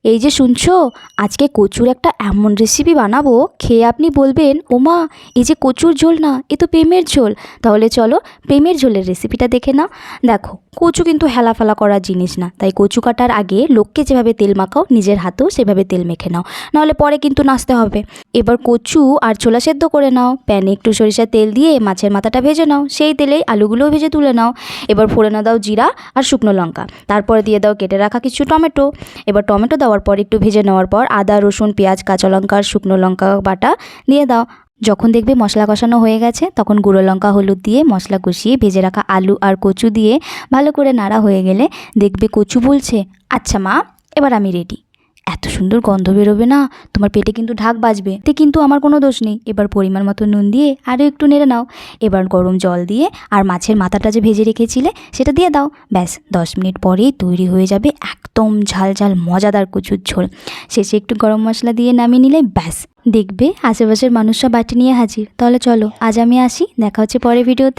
এই যে শুনছো, আজকে কচুর একটা এমন রেসিপি বানাবো, খেয়ে আপনি বলবেন ওমা, এই যে কচুর ঝোল না, এ তো প্রেমের ঝোল। তাহলে চলো প্রেমের ঝোলের রেসিপিটা দেখে নাও। দেখো, কচু কিন্তু হেলাফেলা করার জিনিস না, তাই কচু কাটার আগে লোককে যেভাবে তেল মাখাও নিজের হাতেও সেভাবে তেল মেখে নাও, নাহলে পরে কিন্তু নাচতে হবে। এবার কচু আর ছোলা সেদ্ধ করে নাও, প্যানে একটু সরিষার তেল দিয়ে মাছের মাথাটা ভেজে নাও, সেই তেলেই আলুগুলোও ভেজে তুলে নাও। এবার ফোড়নে দাও জিরা আর শুকনো লঙ্কা, তারপরে দিয়ে দাও কেটে রাখা কিছু টমেটো। এবার টমেটো দেওয়ার পর একটু ভেজে নেওয়ার পর আদা রসুন পেঁয়াজ কাঁচা লঙ্কা আর শুকনো লঙ্কা বাটা দিয়ে দাও। যখন দেখবে মশলা কষানো হয়ে গেছে, তখন গুঁড়ো লঙ্কা হলুদ দিয়ে মশলা কষিয়ে ভেজে রাখা আলু আর কচু দিয়ে ভালো করে নাড়া হয়ে গেলে দেখবে কচু বলছে, আচ্ছা মা, এবার আমি রেডি। এত সুন্দর গন্ধ বেরোবে না, তোমার পেটে কিন্তু ঢাক বাজবে, এতে কিন্তু আমার কোনো দোষ নেই। এবার পরিমাণ মতো নুন দিয়ে আরও একটু নেড়ে নাও। এবার গরম জল দিয়ে আর মাছের মাথাটা যে ভেজে রেখেছিলে সেটা দিয়ে দাও। ব্যাস 10 মিনিট পরেই তৈরি হয়ে যাবে একদম ঝাল ঝাল মজাদার কচুর ঝোল। শেষে একটু গরম মশলা দিয়ে নামিয়ে নিলে ব্যাস, দেখবে আশেপাশের মানুষরা বাটি নিয়ে হাজির। তাহলে চলো আজ আমি আসি, দেখা হচ্ছে পরের ভিডিওতে।